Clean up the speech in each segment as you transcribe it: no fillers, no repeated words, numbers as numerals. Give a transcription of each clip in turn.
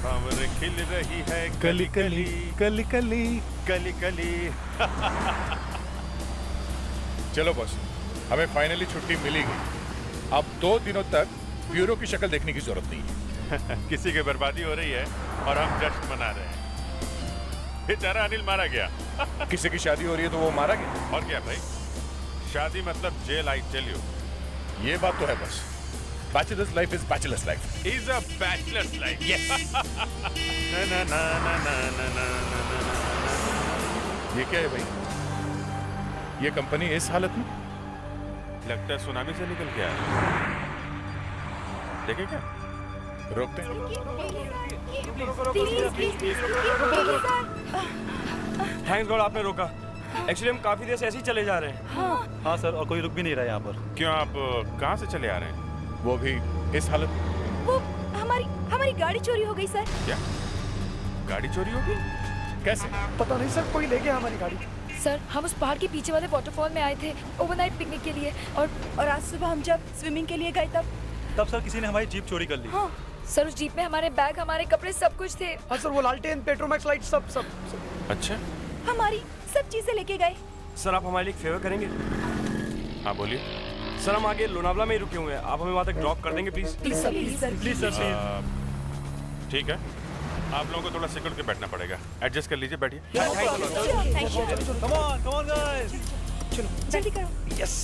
भंवर खिल रही है कली कली कली कली कली कली। चलो बॉस, हमें फाइनली छुट्टी मिलेगी। अब 2 दिनों तक ब्यूरो की शक्ल देखने की जरूरत नहीं है। किसी की बर्बादी हो रही है और हम जश्न मना रहे हैं। बेचारा अनिल मारा गया। किसी की शादी हो रही है तो वो मारा गया। और क्या भाई, शादी मतलब जेल, आई टेल यू। ये बात तो है बस। Bachelors life is bachelors life. Is a bachelors life. Yes. ना ना ना ना ना ना ना ना ना। ये क्या है भाई? ये कंपनी इस हालत में? लगता है सुनामी से निकल के आया। देखे क्या? रोकते हैं। थैंक्स गॉड आपने रोका। एक्चुअली हम काफी देर से ऐसे ही चले जा रहे हैं। हाँ सर, और कोई रुक भी नहीं रहा यहाँ पर। क्यों, आप कहाँ से चले आ रहे हैं? वो भी इस हालत में? वो हमारी गाड़ी चोरी हो गई सर। क्या गाड़ी चोरी हो गई? कैसे? पता नहीं सर, कोई ले गया हमारी गाड़ी। सर, हम उस पहाड़ के पीछे वाले वाटरफॉल में आए थे ओवरनाइट पिकनिक के लिए, और आज सुबह हम जब स्विमिंग के लिए गए तब सर किसी ने हमारी जीप चोरी कर ली। हाँ सर, उस जीप में हमारे बैग, हमारे कपड़े, सब कुछ थे। हाँ सर, वो लालटेन, पेट्रोमैक्स लाइट सब। अच्छा, हमारी सब चीजें लेके गए। सर आप हमारे लिए एक फेवर करेंगे? हाँ बोलिए। सर हम आगे लोनावला में ही रुके हुए हैं, आप हमें वहाँ तक ड्रॉप कर देंगे please? Please sir, please sir. Please sir. ठीक है, आप लोगों को थोड़ा सिक्योर के बैठना पड़ेगा। एडजस्ट कर लीजिए, बैठिए। Thank you. Come on guys. चलो जल्दी करो। Yes.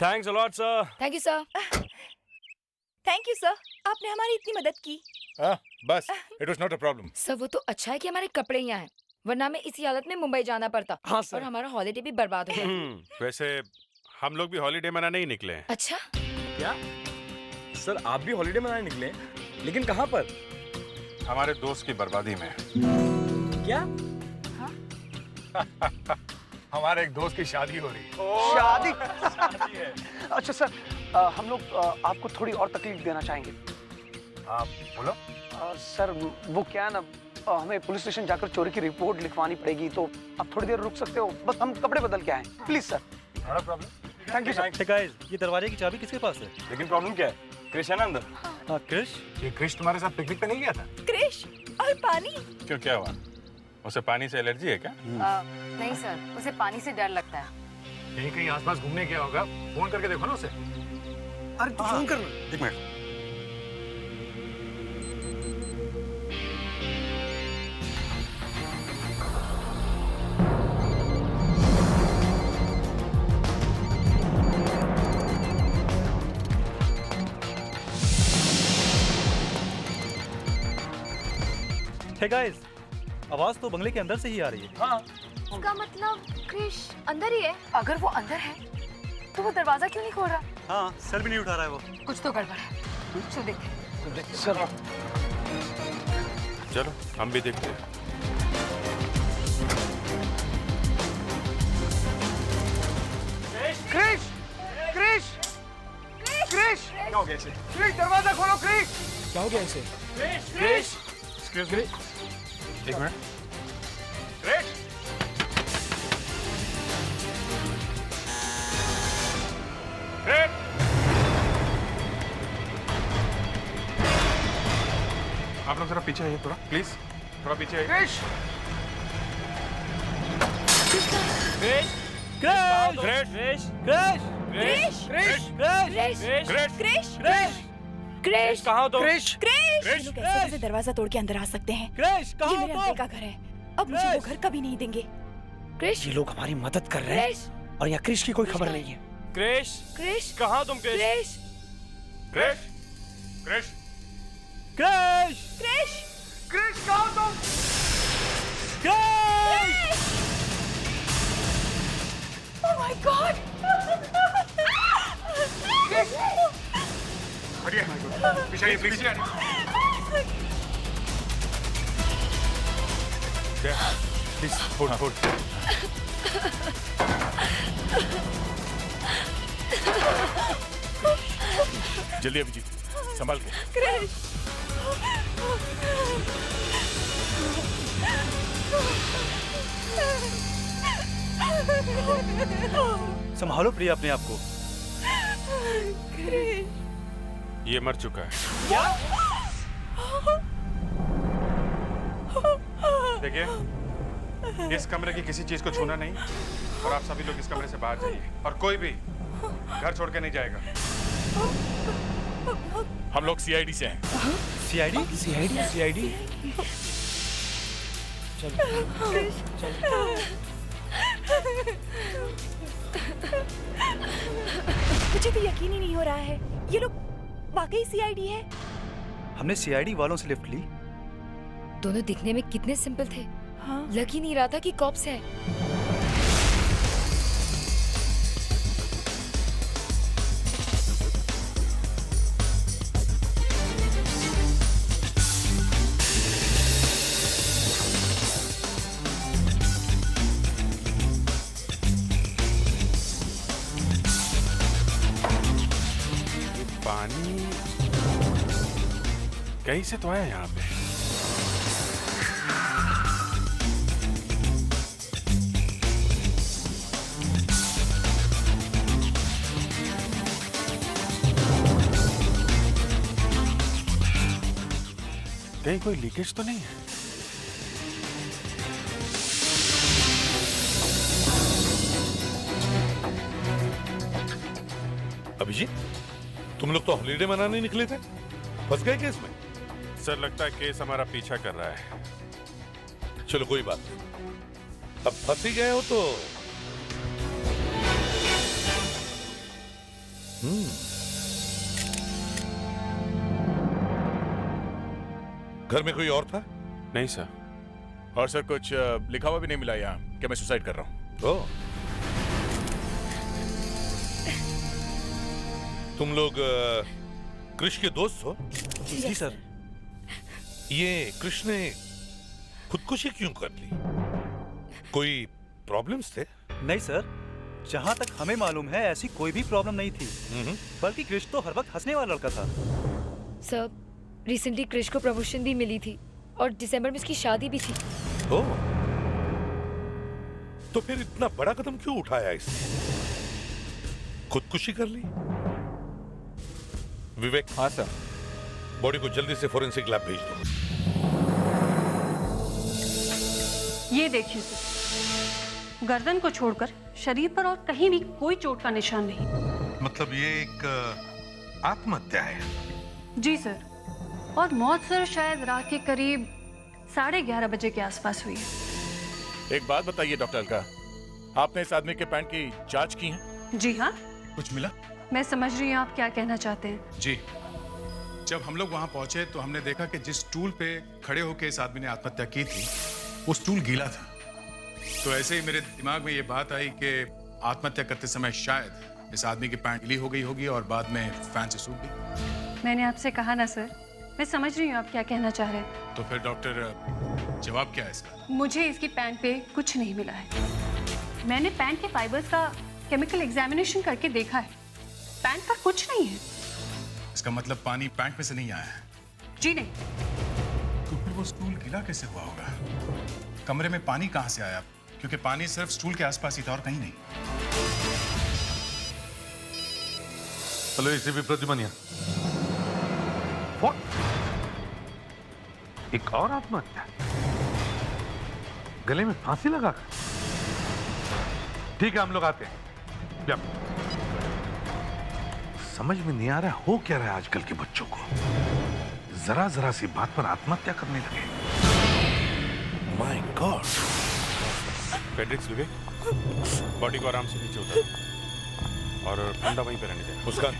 Thanks a lot sir. Thank you sir. Thank you sir, आपने हमारी इतनी मदद की। बस, it was not a problem. Sir वो तो अच्छा है कि हमारे कपड़े यहाँ हैं, वरना हमें इसी हालत में मुंबई जाना पड़ता। हाँ सर। और हमारा हॉलिडे भी बर्बाद हो गया। वैसे हम लोग भी हॉलीडे मनाने ही निकले हैं। अच्छा, क्या सर आप भी हॉलीडे मनाने निकले? लेकिन कहाँ पर? हमारे दोस्त की बर्बादी में। क्या? हमारे एक दोस्त की शादी हो रही है। शादी? अच्छा सर, हम लोग आपको थोड़ी और तकलीफ देना चाहेंगे। आप बोलो। सर वो क्या है ना, हमें पुलिस स्टेशन जाकर चोरी की रिपोर्ट लिखवानी पड़ेगी, तो आप थोड़ी देर रुक सकते हो? बस हम कपड़े बदल के आए, प्लीज सर। बड़ा problem. Thank you sir. Guys, ये दरवाजे की चाबी किसके पास है? लेकिन प्रॉब्लम क्या है? कृष्ण है ना अंदर? हाँ क्रिश। ये क्रिश तुम्हारे साथ पिकनिक पे नहीं गया था? क्रिश और पानी। क्यों, क्या हुआ? उसे पानी से एलर्जी है क्या? नहीं सर, उसे पानी से डर लगता है। कहीं कहीं आसपास घूमने गया होगा, फोन करके देखो ना उसे। अरे तू फोन करना। एक मिनट। हे गाइस, आवाज तो बंगले के अंदर से ही आ रही है। हाँ। इसका मतलब क्रिश अंदर ही है। अगर वो अंदर है तो वो दरवाजा क्यों नहीं खोल रहा? हाँ, सर भी नहीं उठा रहा है वो। कुछ तो गड़बड़ है। चलो देखते हैं। सर चलो हम भी देखते हैं। क्रिश, क्रिश, क्रिश, क्या हो गया इसे? क्रिश दरवाजा खोलो क्रिश। क्या हो गया इसे? क्रिश, एक्सक्यूज मी, एक मिनट। क्रिश, क्रिश, आप लोग जरा पीछे आइए, थोड़ा प्लीज, थोड़ा पीछे आइए। क्रिश, क्रिश! क्रिश, क्रिश, कहाँ हो तुम? क्रिश, क्रिश। ये लोग कैसे कैसे दरवाजा तोड़ के अंदर आ सकते हैं? क्रिश, ये मेरे अंकल का घर है, अब मुझे वो घर कभी नहीं देंगे। क्रिश, ये लोग हमारी मदद कर रहे हैं क्रिश, और यहाँ क्रिश की कोई खबर नहीं है। क्रिश! क्रिश, कहाँ तुम क्रिश? क्रिश, क्रिश, क्रिश, क्रिश! क्रिश, क्रिश कहाँ हो तुम? क्रिश! Oh my God! हटिए, पीछे आइए, प्लीज। Please hold hold. जल्दी अभिजीत, संभाल के। क्रिश संभालो प्रिया अपने आप को। क्रिश ये मर चुका है। देखिए, इस कमरे की किसी चीज को छूना नहीं और आप सभी लोग इस कमरे से बाहर जाइए और कोई भी घर छोड़ के नहीं जाएगा। हम लोग सीआईडी से हैं। सीआईडी? सीआईडी? मुझे तो यकीन ही नहीं हो रहा है, ये लोग वाकई सीआईडी है। हमने सीआईडी वालों से लिफ्ट ली। दोनों दिखने में कितने सिंपल थे। हाँ? लग ही नहीं रहा था कि कॉप्स है। पानी कहीं से तो आया यहाँ पे। कहीं कोई लीकेज तो नहीं है? अभिजीत, तुम लोग तो हॉलीडे मनाने निकले थे, फंस गए केस में? सर लगता है केस हमारा पीछा कर रहा है। चलो कोई बात नहीं, अब फंस ही गए हो तो घर में कोई और था? नहीं सर। और सर कुछ लिखा हुआ भी नहीं मिला यहाँ कि मैं सुसाइड कर रहा हूँ। ओह, तुम लोग कृष के दोस्त हो? जी सर। ये कृष ने खुदकुशी क्यों कर ली? कोई प्रॉब्लम्स थे? नहीं सर, जहाँ तक हमें मालूम है ऐसी कोई भी प्रॉब्लम नहीं थी। बल्कि कृष तो हर वक्त हंसने वाला लड़का था। सर, रिसेंटली कृष को प्रमोशन भी मिली थी और दिसंबर में उसकी शादी भी थी। ओह, तो फिर इतना बड़ा कदम क्यों उठाया इसने? खुदकुशी कर ली? विवेक। हाँ सर। बॉडी को जल्दी से फोरेंसिक लैब भेज दो। ये देखिए सर, गर्दन को छोड़कर शरीर पर और कहीं भी कोई चोट का निशान नहीं। मतलब ये एक आत्महत्या है? जी सर, और मौत सर शायद रात के करीब 11:30 बजे के आसपास हुई है। एक बात बताइए डॉक्टर अलका, आपने इस आदमी के पैंट की जांच की है? जी हाँ। कुछ मिला? मैं समझ रही हूँ आप क्या कहना चाहते हैं। जी, जब हम लोग वहां पहुंचे तो हमने देखा कि जिस स्टूल पे खड़े होकर इस आदमी ने आत्महत्या की थी वो स्टूल गीला था। तो ऐसे ही मेरे दिमाग में ये बात आई कि आत्महत्या करते समय शायद इस आदमी की पैंट गीली हो गई होगी और बाद में फैन से सूख गई। मैंने आपसे कहा ना सर, मैं समझ रही हूँ आप क्या कहना चाह रहे हैं। तो फिर डॉक्टर जवाब क्या है इसका? मुझे इसकी पैंट पे कुछ नहीं मिला है। मैंने पैंट के फाइबर्स का केमिकल एग्जामिनेशन करके देखा है, पैंट पर कुछ नहीं है। इसका मतलब पानी पैंट में से नहीं आया है? जी नहीं। तो फिर वो स्टूल गीला कैसे हुआ होगा? कमरे में पानी कहां से आया? क्योंकि पानी सिर्फ स्टूल के आसपास ही था और कहीं नहीं। हेलो एसीपी प्रद्युमन, एक और आत्महत्या, गले में फांसी लगाकर? ठीक है, हम लोग आते हैं। समझ में नहीं आ रहा हो क्या रहा है आजकल के बच्चों को, जरा जरा सी बात पर आत्महत्या करने लगे। My god. Fredericks, Vivek, body को आराम से नीचे उतार और फंदा वहीं पे रहने दे। मुस्कान,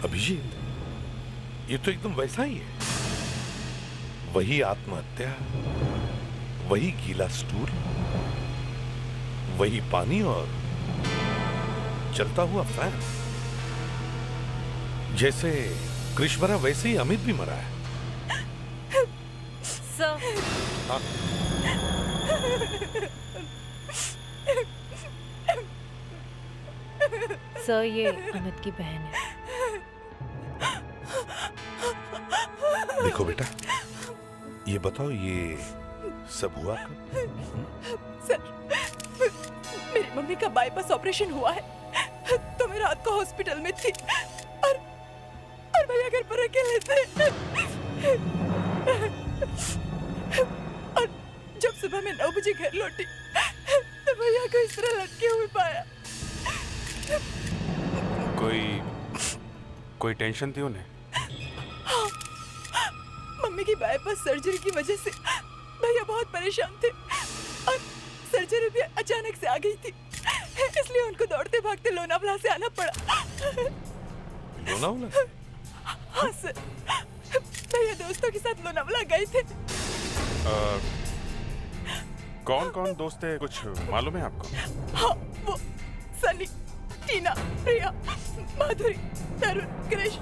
अभिजीत, ये तो एकदम वैसा ही है। वही आत्महत्या, वही गीला स्टूल, वही पानी और चलता हुआ फैन। जैसे कृष मरा वैसे ही अमित भी मरा है। सर हाँ? सर ये अमित की बहन है। देखो बेटा, ये बताओ ये सब हुआ कब? सर मेरी मम्मी का बाईपास ऑपरेशन हुआ है तो मैं रात को हॉस्पिटल में थी और भैया घर पर अकेले थे। और जब सुबह मैं 9 बजे घर लौटी तो भैया को इस तरह लटके हुए पाया। कोई टेंशन थी उन्हें? हाँ, मम्मी की बाईपास सर्जरी की वजह से भैया बहुत परेशान थे और सर्जरी भी अचानक से आ गई थी, इसलिए उनको दौड़ते भागते लोनावला से आना पड़ा। लोनावला? हाँ सर, भैया दोस्तों के साथ लोनावला गए थे। कौन दोस्त है, कुछ मालूम है आपको? हाँ, वो सनी, टीना, प्रिया, माधुरी, तरुण, कृष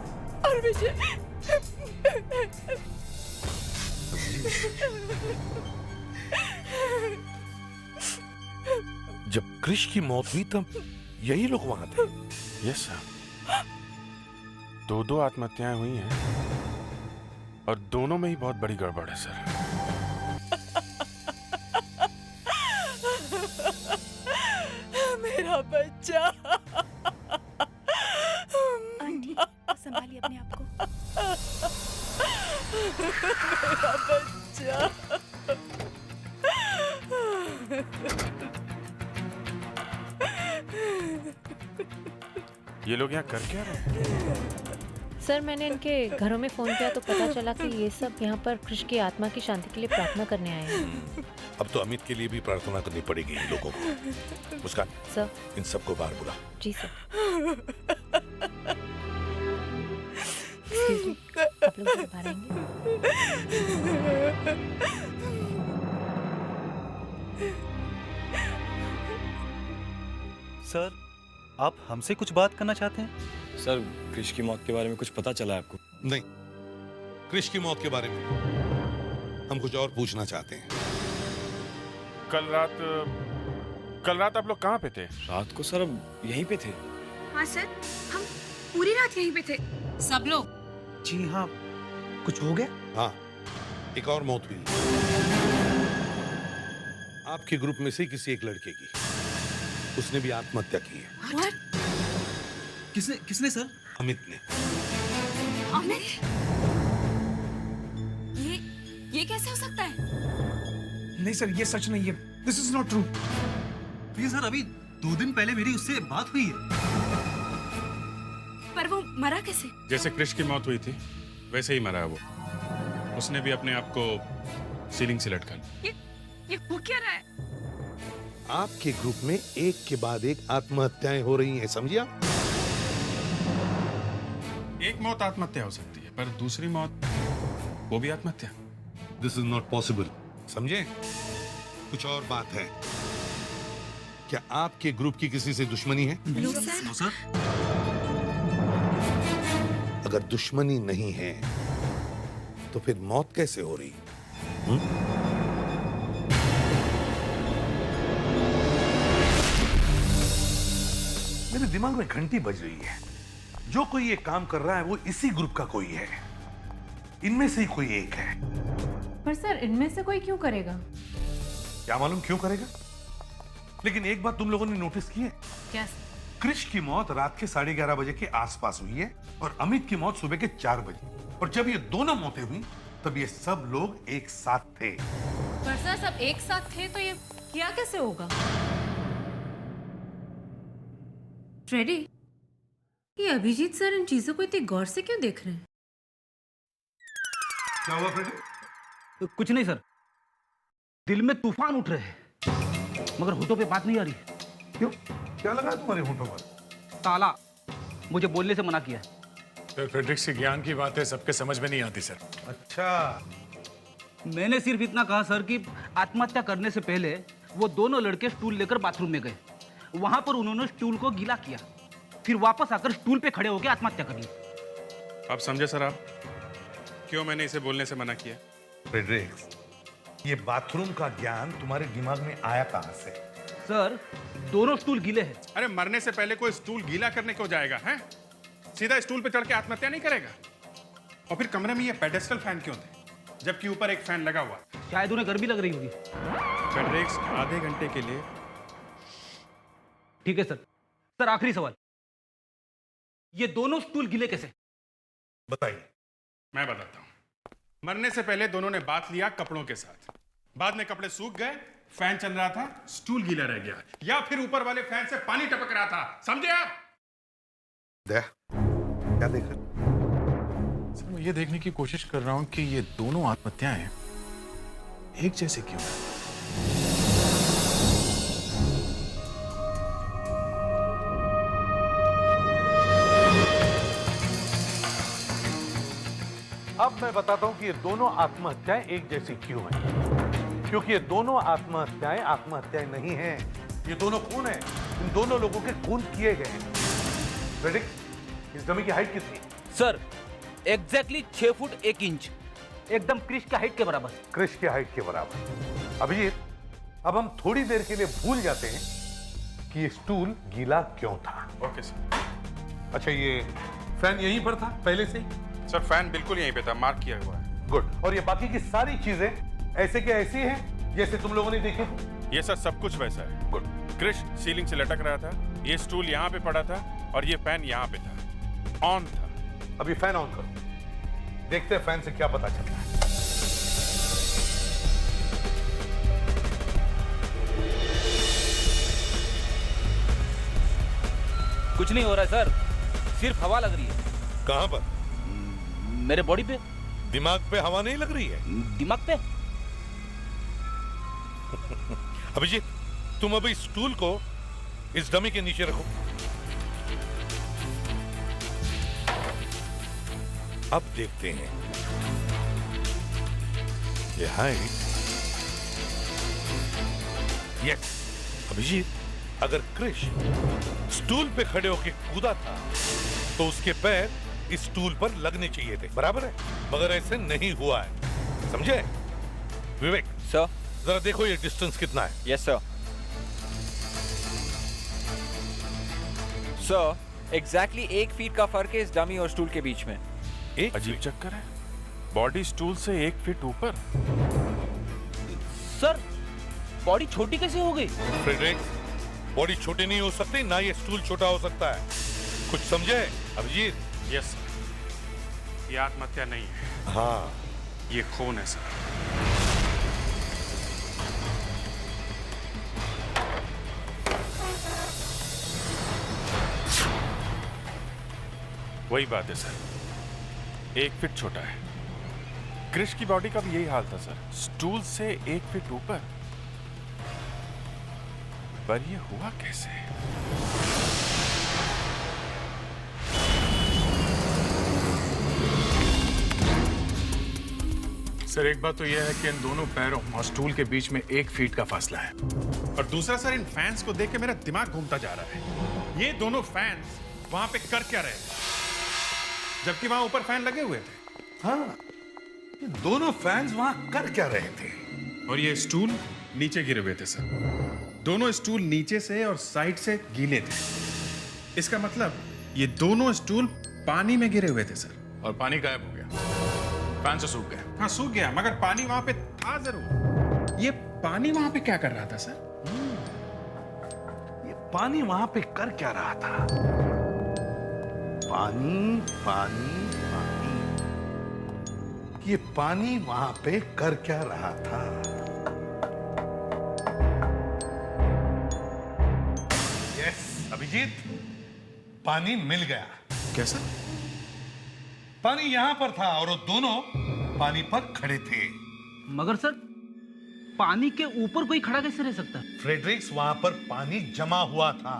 और विजय। जब कृष की मौत हुई तब यही लोग वहां थे? यस सर, 2 आत्महत्याएं हुई हैं और दोनों में ही बहुत बड़ी गड़बड़ है सर। मेरा बच्चा। आंटी संभालिए अपने आप को। मेरा बच्चा। ये लोग यहाँ कर क्या रहे हैं? सर मैंने इनके घरों में फोन किया तो पता चला कि ये सब यहाँ पर कृष की आत्मा की शांति के लिए प्रार्थना करने आए हैं। अब तो अमित के लिए भी प्रार्थना करनी पड़ेगी इन लोगों को। मुस्कान, सर। इन सबको बाहर बुला। जी सर। Excuse me, आप लोग जरा बाहर आएंगे? सर, आप हमसे कुछ बात करना चाहते हैं? सर कृष की मौत के बारे में कुछ पता चला है आपको? नहीं, कृष की मौत के बारे में हम कुछ और पूछना चाहते हैं। कल रात आप लोग कहाँ पे थे? रात को सर यहीं पे थे। हाँ सर, हम पूरी रात यहीं पे थे, सब लोग। जी हाँ, कुछ हो गया? हाँ, एक और मौत हुई आपके ग्रुप में से किसी एक लड़के की। उसने भी आत्महत्या की है। What? किसने सर? अमित ने। अमित? ये कैसे हो सकता है? नहीं सर, ये सच नहीं है। This is not true. ये सर अभी 2 दिन पहले मेरी उससे बात हुई है। पर वो मरा कैसे? जैसे कृष की मौत हुई थी वैसे ही मरा है वो। उसने भी अपने आप को सीलिंग से लटका लिया। ये हो क्या रहा है? आपके ग्रुप में एक के बाद एक आत्महत्याएं हो रही हैं, समझिए? एक मौत आत्महत्या हो सकती है पर दूसरी मौत वो भी आत्महत्या। दिस इज नॉट पॉसिबल, समझे? कुछ और बात है। क्या आपके ग्रुप की किसी से दुश्मनी है? No sir. अगर दुश्मनी नहीं है तो फिर मौत कैसे हो रही? मेरे दिमाग में घंटी बज रही है। जो कोई ये काम कर रहा है वो इसी ग्रुप का कोई है। इनमें से ही कोई एक है। पर सर इनमें से कोई क्यों करेगा? क्या मालूम क्यों करेगा? लेकिन एक बात तुम लोगों ने नोटिस की है? क्या? कृष की मौत रात के 11:30 बजे के आसपास हुई है और अमित की मौत सुबह के 4 बजे। और जब ये दोनों मौतें हुई तब ये सब लोग एक साथ थे। पर सर सब एक साथ थे तो ये किया कैसे होगा? फ्रेडी, ये अभिजीत सर इन चीजों को इतनी गौर से क्यों देख रहे हैं? क्या हुआ फ्रेडी? कुछ नहीं सर, दिल में तूफान उठ रहे हैं मगर होठों पे बात नहीं आ रही। क्यों? क्या लगा तुम्हारे होठों पर? ताला मुझे बोलने से मना किया। फ्रेडरिक्स के ज्ञान की बातें सबके समझ में नहीं आती सर। अच्छा, मैंने सिर्फ इतना कहा सर कि आत्महत्या करने से पहले वो दोनों लड़के स्टूल लेकर बाथरूम में गए। वहां पर उन्होंने स्टूल को गीला किया, फिर वापस आकर स्टूल पे खड़े होकर आत्महत्या कर ली। अब समझे सर आप क्यों मैंने इसे बोलने से मना किया? फ्रेडरिक्स, ये बाथरूम का ज्ञान तुम्हारे दिमाग में आया कहां से? सर दोनों स्टूल गीले हैं। अरे मरने से पहले कोई स्टूल गीला करने को जाएगा हैं? सीधा स्टूल पे चढ़ के आत्महत्या नहीं करेगा। और फिर कमरे में ये पेडेस्टल फैन क्यों थे जबकि ऊपर एक फैन लगा हुआ? शायद उन्हें गर्मी लग रही होगी। फ्रेडरिक्स, आधे घंटे के लिए। ठीक है सर। सर आखिरी सवाल, ये दोनों स्टूल गीले कैसे? बताइए। मैं बताता हूं। मरने से पहले दोनों ने बात लिया कपड़ों के साथ, बाद में कपड़े सूख गए, फैन चल रहा था, स्टूल गीला रह गया, या फिर ऊपर वाले फैन से पानी टपक रहा था। समझे आप? क्या देख रहे? सर मैं ये देखने की कोशिश कर रहा हूं कि ये दोनों आत्महत्याएं एक जैसे क्यों हैं? अब मैं बताता हूं कि ये दोनों आत्महत्याएं एक जैसी क्यों हैं। क्योंकि ये दोनों आत्महत्याएं नहीं हैं। ये दोनों खून हैं। इन दोनों लोगों के खून किए गए हैं। फ्रेडरिक्स, इस डमी की हाइट कितनी? सर एग्जैक्टली 6 फुट 1 इंच, एकदम क्रिश का हाइट के बराबर। क्रिश की हाइट के बराबर। अभिजीत, अब हम थोड़ी देर के लिए भूल जाते हैं कि ये स्टूल गीला क्यों था। Okay sir. अच्छा, ये फैन यहीं पर था पहले से ही? सर फैन बिल्कुल यहीं पे था, मार्क किया हुआ है। गुड। और ये बाकी की सारी चीजें ऐसे के ऐसी हैं जैसे तुम लोगों ने देखे थे? ये सर सब कुछ वैसा है। गुड। क्रिश सीलिंग से लटक रहा था, ये स्टूल यहाँ पे पड़ा था और ये फैन यहाँ पे था, ऑन था। अभी फैन ऑन करो, देखते हैं फैन से क्या पता चलता है। कुछ नहीं हो रहा है सर, सिर्फ हवा लग रही है। कहां पर? मेरे बॉडी पे। दिमाग पे हवा नहीं लग रही है? दिमाग पे। अभिजीत, तुम अभी स्टूल को इस डमी के नीचे रखो। अब देखते हैं ये हाइट। यस अभिजीत, अगर क्रिश स्टूल पे खड़े होकर कूदा था तो उसके पैर इस स्टूल पर लगने चाहिए थे, बराबर है? मगर ऐसे नहीं हुआ है, समझे? विवेक सर, जरा देखो ये डिस्टेंस कितना है। Yes sir. Sir exactly 1 feet का फर्क है इस डमी और स्टूल के बीच में। एक अजीब चक्कर है, बॉडी स्टूल से 1 फीट ऊपर। सर बॉडी छोटी कैसे हो गई? फ्रेडरिक्स, बॉडी छोटी नहीं हो सकती, ना ये स्टूल छोटा हो सकता है। कुछ समझे अभिजीत? यस सर, ये आत्महत्या नहीं है। हाँ, ये खून है सर। वही बात है सर, 1 फीट छोटा है। क्रिश की बॉडी का भी यही हाल था सर, स्टूल से 1 फीट ऊपर। पर ये हुआ कैसे? सर एक बात तो यह है कि इन दोनों पैरों और स्टूल के बीच में 1 फीट का फासला है। और दूसरा सर, इन फैंस को देख के मेरा दिमाग घूमता जा रहा है। ये दोनों फैंस वहां पे कर क्या रहे थे जबकि वहां ऊपर फैन लगे हुए थे? हाँ, ये दोनों फैंस वहां कर क्या रहे थे? और ये स्टूल नीचे गिरे हुए थे सर। दोनों स्टूल नीचे से और साइड से गीले थे। इसका मतलब ये दोनों स्टूल पानी में गिरे हुए थे सर। और पानी गायब हो गया, फैन से सूख गया। हाँ सूख गया, मगर पानी वहां पे था जरूर। ये पानी वहां पे क्या कर रहा था सर? ये पानी वहां पे कर क्या रहा था? पानी पानी पानी, ये पानी वहां पे कर क्या रहा था? यस अभिजीत, पानी मिल गया। कैसे? पानी यहां पर था और वो दोनों पानी पर खड़े थे। मगर सर पानी के ऊपर कोई खड़ा कैसे रह सकता है? फ्रेडरिक्स, वहां पर पानी जमा हुआ था,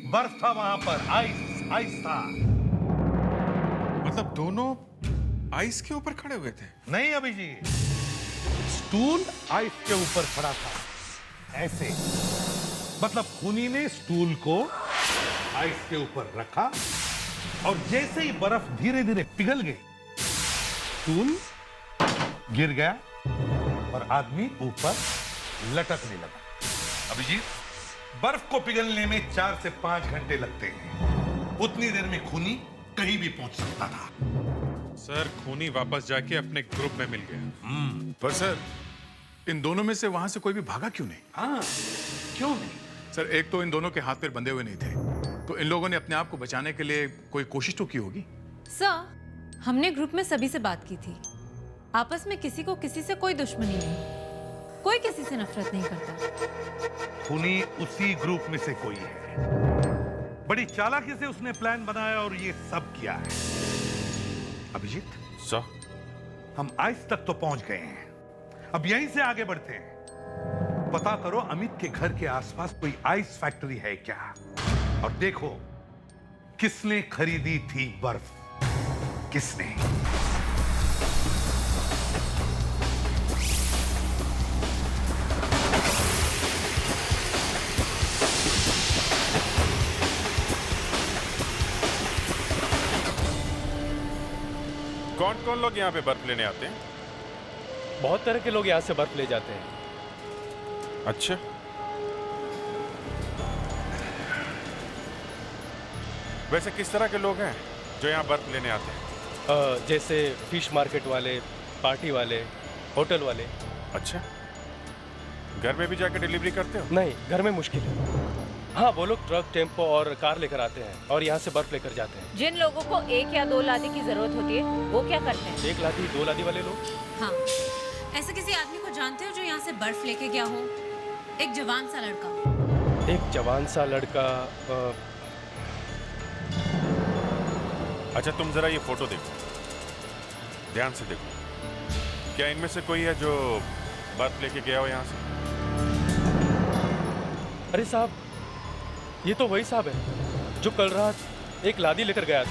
बर्फ था वहां पर, आइस आइस था। मतलब दोनों आइस के ऊपर खड़े हुए थे? नहीं अभिजीत, स्टूल आइस के ऊपर खड़ा था, ऐसे। मतलब खूनी ने स्टूल को आइस के ऊपर रखा और जैसे ही बर्फ धीरे धीरे पिघल गई, स्टूल गिर गया और आदमी ऊपर लटकने लगा। अभिजीत, बर्फ को पिघलने में 4 से 5 घंटे लगते हैं। उतनी देर में खूनी कहीं भी पहुंच सकता था। सर, खूनी वापस जाके अपने ग्रुप में मिल गया। पर सर, इन दोनों में से वहां से कोई भी भागा क्यों नहीं? हाँ, क्यों नहीं? सर, एक तो इन दोनों के हाथ पैर बंधे हुए नहीं थे, तो इन लोगों ने अपने आप को बचाने के लिए कोई कोशिश तो की होगी। सर, हमने ग्रुप में सभी से बात की थी। आपस में किसी को किसी से कोई दुश्मनी नहीं, कोई किसी से नफरत नहीं करता। खूनी उसी ग्रुप में से कोई है। बड़ी चालाकी से उसने प्लान बनाया और ये सब किया है। अभिजीत, सर, हम आइस तक तो पहुंच गए हैं, अब यहीं से आगे बढ़ते हैं। पता करो अमित के घर के आसपास कोई आइस फैक्ट्री है क्या, और देखो किसने खरीदी थी बर्फ, किसने। कौन कौन लोग यहाँ पे बर्फ लेने आते हैं? बहुत तरह के लोग यहाँ से बर्फ ले जाते हैं। अच्छा, वैसे किस तरह के लोग हैं जो यहाँ बर्फ लेने आते हैं? जैसे फिश मार्केट वाले, पार्टी वाले, होटल वाले। अच्छा, घर में भी जाकर डिलीवरी करते हो? नहीं, घर में मुश्किल है। हाँ, वो लोग ट्रक, टेम्पो और कार लेकर आते हैं और यहाँ से बर्फ लेकर जाते हैं। जिन लोगों को 1 या 2 लादी की जरूरत होती है वो क्या करते हैं? 1 लादी 2 लादी वाले लोग। हाँ, ऐसे किसी आदमी को जानते हो जो यहाँ से बर्फ लेके गया हो? एक जवान सा लड़का। एक जवान सा लड़का। अच्छा, तुम जरा ये फोटो देखो, ध्यान से देखो। क्या इनमें से कोई है जो बर्फ लेके गया हो यहाँ से? अरे साहब, ये तो वही साहब है जो कल रात एक लादी लेकर गया था।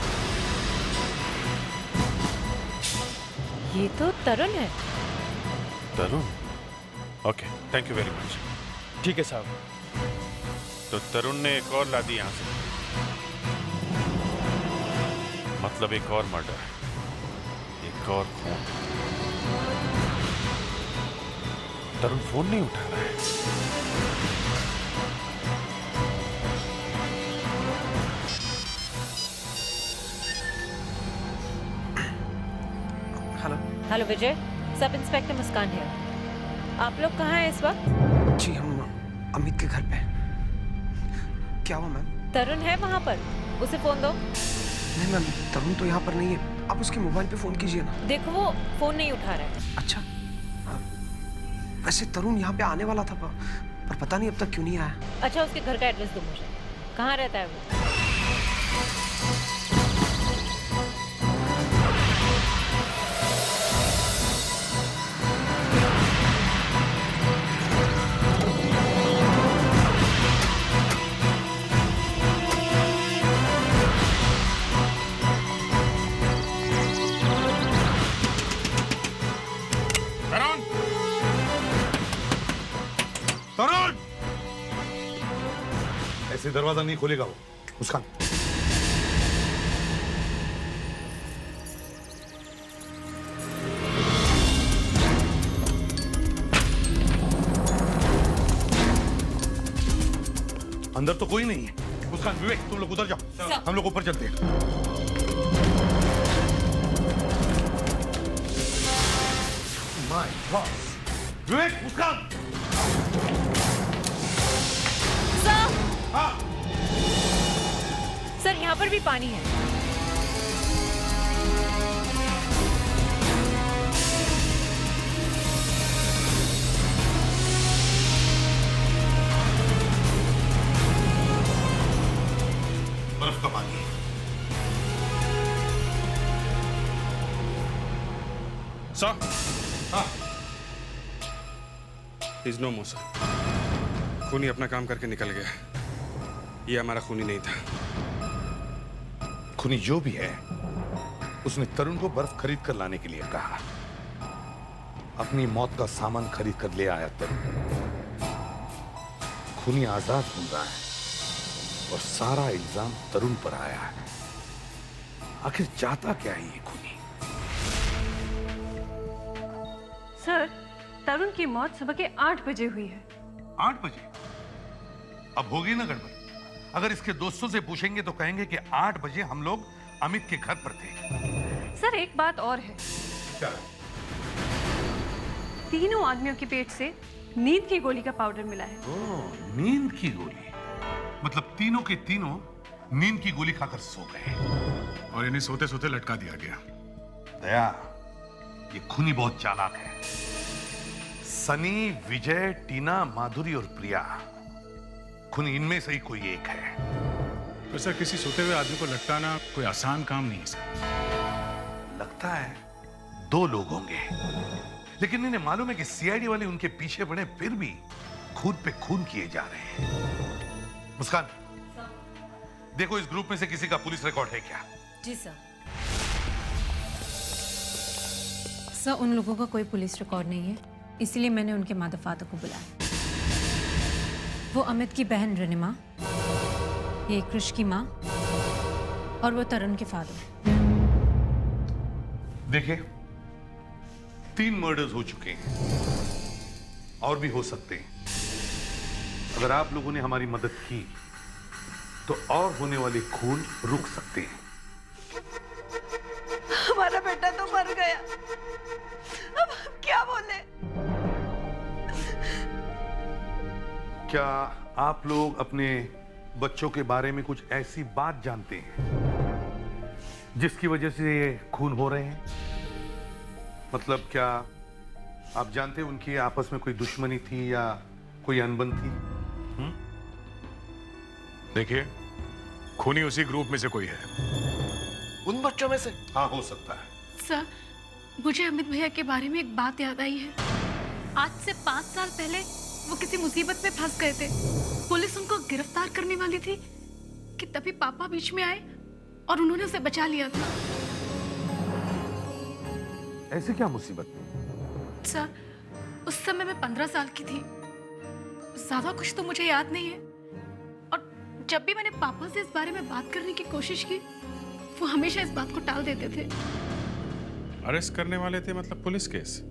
ये तो तरुण है। Tarun? Okay, thank you very much. ठीक है साहब। तो तरुण ने एक और लादी यहाँ से, मतलब एक और मर्डर, एक और खून। तरुण फोन नहीं उठा रहा है। हेलो। हेलो विजय, सब इंस्पेक्टर मुस्कान है। आप लोग कहाँ हैं इस वक्त? जी, हम अमित के घर पे। क्या हुआ मैम? तरुण है वहाँ पर, उसे फोन दो। नहीं मैम, तरुण तो यहाँ पर नहीं है। आप उसके मोबाइल पे फोन कीजिए ना। देखो वो फोन नहीं उठा रहा है। अच्छा, वैसे तरुण यहाँ पे आने वाला था पर पता नहीं अब तक क्यों नहीं आया। अच्छा, उसके घर का एड्रेस दो मुझे। कहाँ रहता है वो? तरुण! ऐसे दरवाजा नहीं खोलेगा वो। मुस्कान, अंदर तो कोई नहीं है। मुस्कान, विवेक, तुम लोग उधर जाओ, हम लोग ऊपर चलते हैं। My god! विवेक, मुस्कान! हाँ। सर, यहाँ पर भी पानी है। बर्फ का पानी है। सर, हाँ। Is no more sir. खूनी अपना काम करके निकल गया। ये हमारा खूनी नहीं था। खूनी जो भी है, उसने तरुण को बर्फ खरीद कर लाने के लिए कहा। अपनी मौत का सामान खरीद कर ले आया तरुण। खूनी आजाद घूम रहा है और सारा इल्जाम तरुण पर आया है। आखिर चाहता क्या है ये खूनी? सर, तरुण की मौत सुबह के 8 बजे हुई है। 8 बजे? अब होगी ना गड़बड़। अगर इसके दोस्तों से पूछेंगे तो कहेंगे कि 8 बजे हम लोग अमित के घर पर थे। सर, एक बात और है। क्या? तीनों आदमियों के पेट से नींद की गोली का पाउडर मिला है। ओह, नींद की गोली। मतलब तीनों के तीनों नींद की गोली खाकर सो गए और इन्हें सोते सोते लटका दिया गया। दया, ये खूनी बहुत चालाक है। सनी, विजय, टीना, माधुरी और प्रिया, खूनी इनमें से ही कोई एक है। तो सर, किसी सोते हुए आदमी को लटकाना कोई आसान काम नहीं है सर। लगता है 2 लोग होंगे, लेकिन इन्हें मालूम है कि सीआईडी वाले उनके पीछे पड़े, फिर भी खून पे खून किए जा रहे हैं। मुस्कान, देखो इस ग्रुप में से किसी का पुलिस रिकॉर्ड है क्या? जी सर। सर, उन लोगों का कोई पुलिस रिकॉर्ड नहीं है, इसलिए मैंने उनके माता फादर को बुलाया। वो अमित की बहन रनिमा, ये कृष की माँ और वो तरुण के फादर। देखिए, 3 मर्डर्स हो चुके हैं और भी हो सकते हैं। अगर आप लोगों ने हमारी मदद की तो और होने वाले खून रुक सकते हैं। हमारा बेटा तो मर गया, अब हम क्या बोले? क्या आप लोग अपने बच्चों के बारे में कुछ ऐसी बात जानते हैं जिसकी वजह से ये खून हो रहे हैं? मतलब क्या आप जानते हैं उनकी आपस में कोई दुश्मनी थी या कोई अनबन थी? देखिए, खूनी उसी ग्रुप में से कोई है। उन बच्चों में से? हाँ, हो सकता है। सर, मुझे अमित भैया के बारे में एक बात याद आई है। आज से 5 साल पहले वो किसी मुसीबत में फंस गए थे। पुलिस उनको गिरफ्तार करने वाली थी कि तभी पापा बीच में आए और उन्होंने उसे बचा लिया था। ऐसी क्या मुसीबत? सर, उस समय मैं 15 साल की थी। ज्यादा कुछ तो मुझे याद नहीं है, और जब भी मैंने पापा से इस बारे में बात करने की कोशिश की, वो हमेशा इस बात को टाल देते थे। अरेस्ट करने वाले थे मतलब पुलिस केस?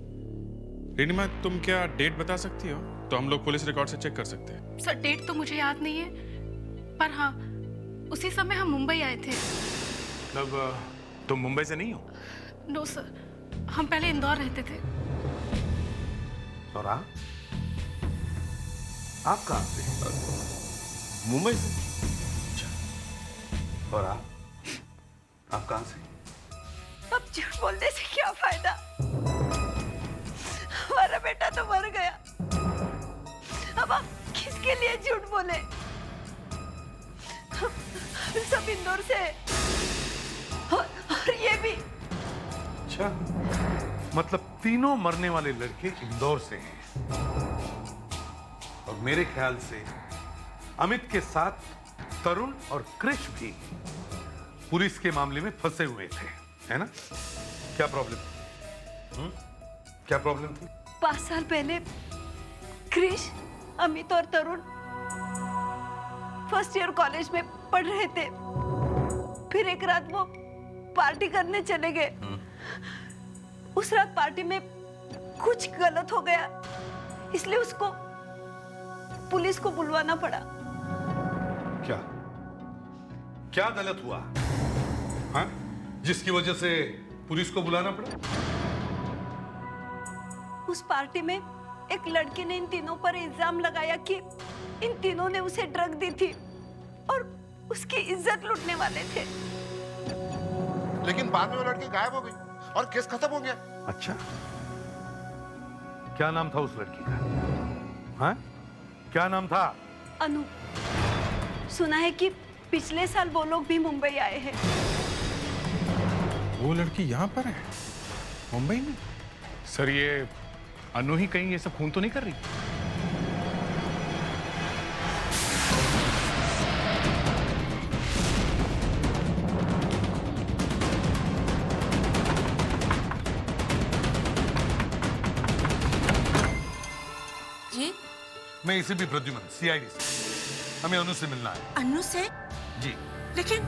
रिनिमा, तुम क्या डेट बता सकती हो तो हम लोग पुलिस रिकॉर्ड से चेक कर सकते हैं। सर, डेट तो मुझे याद नहीं है, पर हाँ, उसी समय हम मुंबई आए थे। मतलब तुम मुंबई से नहीं हो? नो सर, हम पहले इंदौर रहते थे। और आप कहाँ से? मुंबई से। और आप कहाँ से? अब झूठ बोलने से क्या फायदा? हमारा बेटा तो मर गया, अब आप किसके लिए झूठ बोले? हम सब इंदौर से हैं, और ये भी। अच्छा, मतलब तीनों मरने वाले लड़के इंदौर से हैं। और मेरे ख्याल से अमित के साथ तरुण और कृष भी पुलिस के मामले में फंसे हुए थे, है ना? क्या प्रॉब्लम? क्या प्रॉब्लम थी? 5 साल पहले कृष, अमित और तरुण फर्स्ट ईयर कॉलेज में पढ़ रहे थे। फिर एक रात वो पार्टी करने चले गए। उस रात पार्टी में कुछ गलत हो गया, इसलिए उसको पुलिस को बुलवाना पड़ा। क्या गलत हुआ? हाँ? जिसकी वजह से पुलिस को बुलाना पड़ा? उस पार्टी में एक लड़के ने इन तीनों पर इल्जाम लगाया कि इन तीनों ने उसे ड्रग दी थी और उसकी इज्जत लूटने वाले थे। लेकिन बाद में वो लड़की गायब हो गई और केस खत्म हो गया। अच्छा, क्या नाम था उस लड़की का? हाँ? क्या नाम था? अनु। सुना है कि पिछले साल वो लोग भी मुंबई आए हैं। वो लड़की यहाँ पर है, मुंबई में? सर, ये अनु ही कहीं ये सब खून तो नहीं कर रही? जी? मैं इसे भी प्रद्युमन, सीआईडी से। हमें अनु से मिलना है। अनु से? जी। लेकिन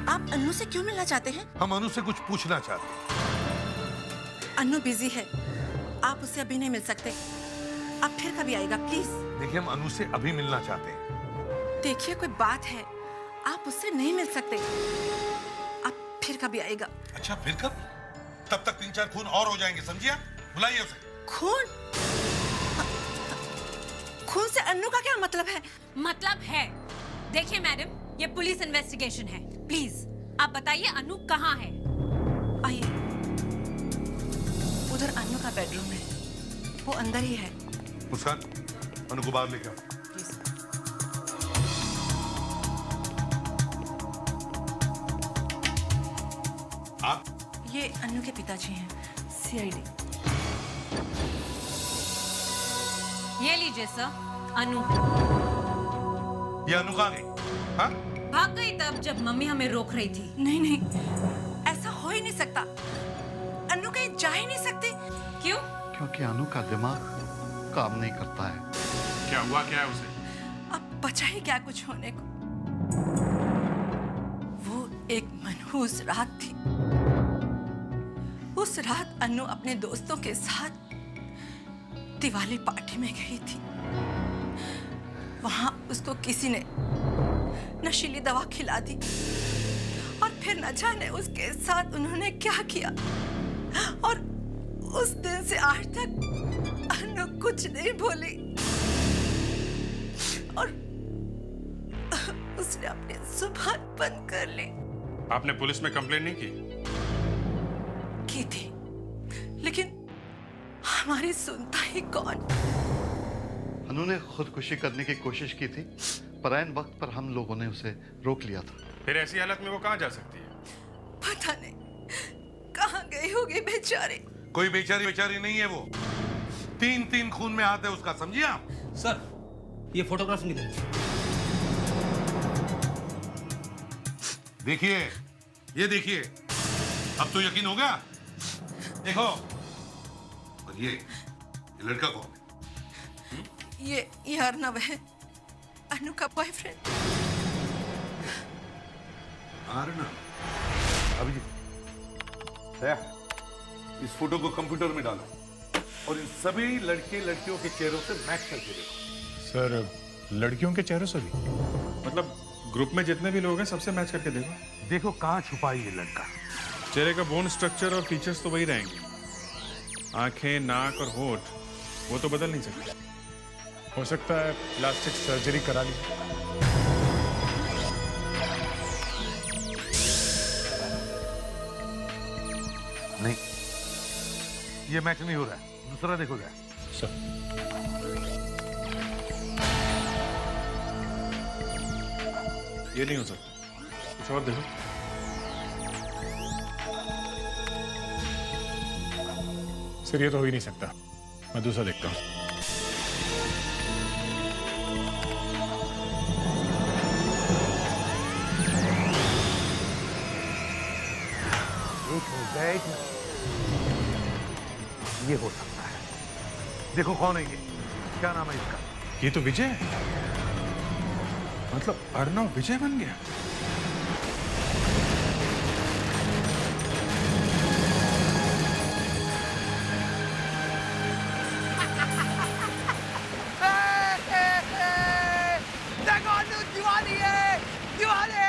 आप अन्नू से क्यों मिलना चाहते हैं? हम अनु से कुछ पूछना चाहते हैं। अन्नू बिजी है, आप उससे अभी नहीं मिल सकते। अब फिर कभी आएगा प्लीज। देखिए हम अनु से अभी मिलना चाहते हैं। देखिए कोई बात है, आप उससे नहीं मिल सकते। अब फिर कभी आएगा। अच्छा फिर कब? तब तक 3-4 खून और हो जाएंगे, समझिए आप? बुलाइए उसे। खून? खून से अन्नू का क्या मतलब है? मतलब है, देखिए मैडम, ये पुलिस इन्वेस्टिगेशन है। प्लीज आप बताइए अन्नू कहाँ है? आइए, उधर अन्नू का बेडरूम है, वो अंदर ही है। मुस्कान, अनु को बाहर लेके आओ। आप? ये अन्नू के पिताजी हैं, सीआईडी। ये लीजिए सर, अनु। ये अनु कहाँ गई? हाँ? भाग गई तब जब मम्मी हमें रोक रही थी। नहीं नहीं, ऐसा हो ही नहीं सकता। अन्नू कहीं जा ही नहीं सकती। क्यों? क्योंकि अनु का दिमाग काम नहीं करता है। क्या हुआ, क्या है उसे? अब बचा ही क्या कुछ होने को। वो एक मनहूस रात थी। उस रात अन्नू अपने दोस्तों के साथ दिवाली पार्टी में गई थी। वहां उसको किसी ने नशीली दवा खिला दी और फिर न जाने उसके साथ उन्होंने क्या किया। और उस दिन से आज तक अन्नू कुछ नहीं बोली और उसने अपनी जुबान बंद कर ली। आपने पुलिस में कंप्लेंट नहीं की थी, लेकिन हमारी सुनता ही कौन। अनु ने खुदकुशी करने की कोशिश की थी, पर ऐन वक्त पर हम लोगों ने उसे रोक लिया था। फिर ऐसी हालत में वो कहाँ जा सकती है? पता नहीं कहाँ गई होगी बेचारी। कोई बेचारी बेचारी नहीं है वो। 3-3 खून में हाथ है उसका, समझिए आप? सर, ये फोटोग्राफ नहीं देंगे। देखिए, ये देखिए, अब तो यकीन हो गया। देखो, और ये लड़का कौन है? ये अर्नव है, अनु का बॉयफ्रेंड। अर्नव? अभी इस फोटो को कंप्यूटर में डालो और इन सभी लड़के लड़कियों के चेहरों से मैच करके देखो। सर, लड़कियों के चेहरों से भी? मतलब ग्रुप में जितने भी लोग हैं सबसे मैच करके देखो। देखो कहाँ छुपा है ये लड़का। चेहरे का बोन स्ट्रक्चर और फीचर्स तो वही रहेंगे। आंखें, नाक और होठ वो तो बदल नहीं सकते। हो सकता है प्लास्टिक सर्जरी करा ली। नहीं, ये मैच नहीं हो रहा है। दूसरा देखो क्या। सर, ये नहीं हो सकता, कुछ और देखो। सर, ये तो हो ही नहीं सकता। मैं दूसरा देखता हूँ। ये हो सकता है। देखो कौन है ये, क्या नाम है इसका? ये तो विजय है। मतलब अर्नव विजय बन गया। देखो अन्नू दीवानी है, दीवानी।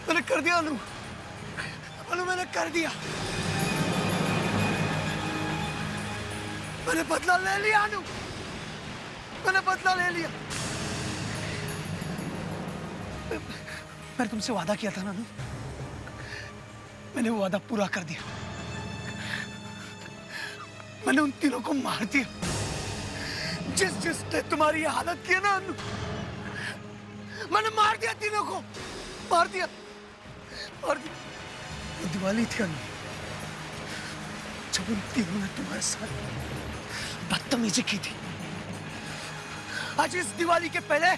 मैंने कर दिया अनु, अनु मैंने कर दिया। मैंने बदला ले लिया अनु, मैंने बदला ले लिया। मैंने तुमसे वादा किया था ना अनु, मैंने वो वादा पूरा कर दिया। मैंने उन तीनों को मार दिया जिसने तुम्हारी ये हालत की है ना अनु। मैंने मार दिया तीनों को, मार दिया। और वो दिवाली थी अनु, जब उन तीनों ने तुम्हारे साथ बदतमीजी की थी। आज इस दिवाली के पहले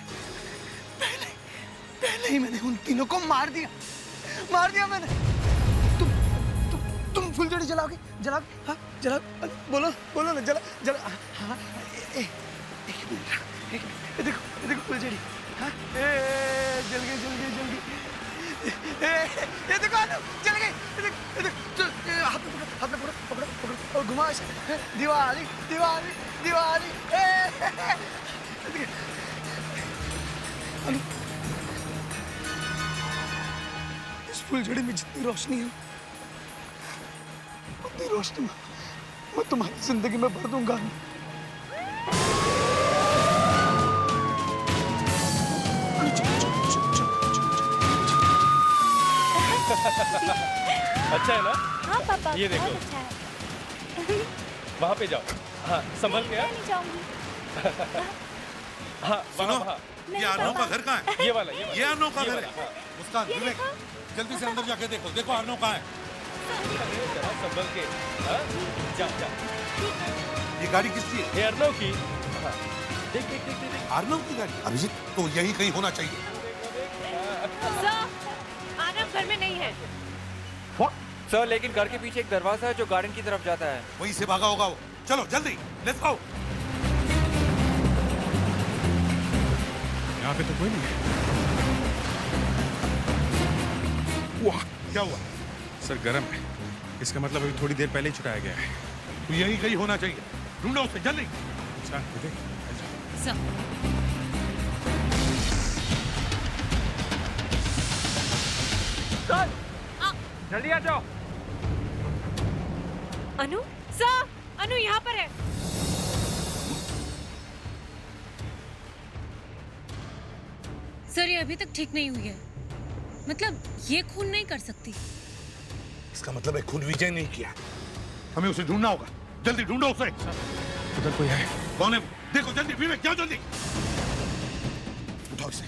ही मैंने उन तीनों को मार दिया मैंने। तुम फुलझड़ी जलाओगे? जनाब, हाँ जनाब, बोलो बोलो ना, जनाब जनाब, हाँ एक मिनट, देखो देखो फुलझड़ी, हाँ जल गई जल गई जल गई, ये देखो आलू जल गई, हाथ में पकड़ो पकड़ो पकड़ो और घुमा इसे, दिवाली दिवाली दिवाली, आलू इस फुलझड़ी में जितनी रोशनी है उतनी रोशनी मैं तुम्हारी जिंदगी में भर दूंगा। अच्छा है ना? हाँ पापा, ये देखो। बहुत अच्छा है। वहाँ पे जाओ। हाँ, संभल के। मैं नहीं जाऊंगी। हाँ, वहाँ। ये अर्नव का घर कहाँ है? ये वाला, ये अर्नव का घर है। हाँ। उसका विवेक, जल्दी से अंदर जाके देखो, देखो अर्नव कहाँ है? जरा संभल के। हाँ, जा। ये गाड़ी किसकी है? ये अर्नव की। हाँ, देख। अर्नव की गाड़ी? अभिजीत, तो यही कहीं होना चाहिए। आरव घर में नहीं है। सर, लेकिन घर के पीछे एक दरवाजा है जो गार्डन की तरफ जाता है। वहीं से भागा होगा वो। चलो जल्दी, लेट्स गो। यहाँ पे तो कोई नहीं है। वाह, क्या हुआ? सर गर्म है, इसका मतलब अभी थोड़ी देर पहले ही छुटाया गया है। तो यही कहीं होना चाहिए, ढूंढो उसे जल्दी। अच्छा विवेक, सर, जल्दी आ जाओ। अनु सर, अनु यहाँ पर है। सर ये अभी तक ठीक नहीं हुई है, मतलब ये खून नहीं कर सकती। इसका मतलब है खून विजय नहीं किया। हमें उसे ढूंढना होगा, जल्दी ढूंढो उसे। उधर कोई है? कौन है? देखो जल्दी, विवेक जाओ जल्दी। उठाओ इसे।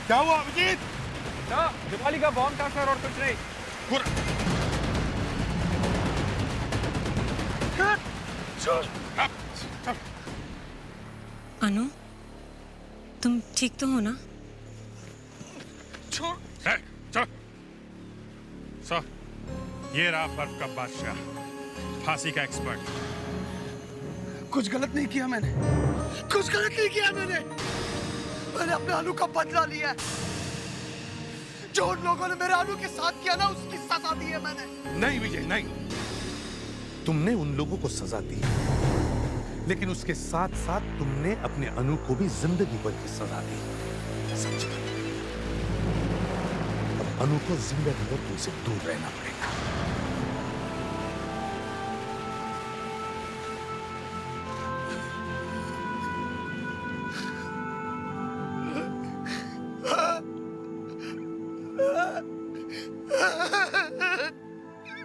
क्या हुआ अभिजीत? दिवाली का बॉम्ब था सर, और कुछ नहीं। अनु, तुम ठीक तो हो ना? चलो। सर, ये रहा बर्फ का बादशाह, फांसी का एक्सपर्ट। कुछ गलत नहीं किया मैंने, कुछ गलत नहीं किया मैंने अपने आलू का बदला लिया है। जो उन लोगों ने मेरे आलू के साथ किया ना, उसकी सजा दी है मैंने। नहीं विजय, नहीं। तुमने उन लोगों को सजा दी, लेकिन उसके साथ साथ तुमने अपने अनु को भी जिंदगी भर की सजा दी। समझा? अब अनु को जिंदगी भर तुमसे दूर रहना पड़ेगा।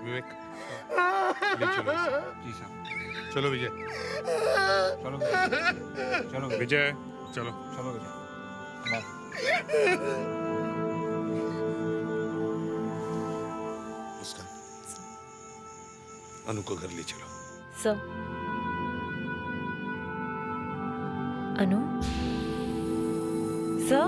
विवेक, ले चलो इसे। जी सर। चलो विजय। चलो विजय, चलो विजय। मुस्कान, अनु को घर ले चलो। सर, अनु सर।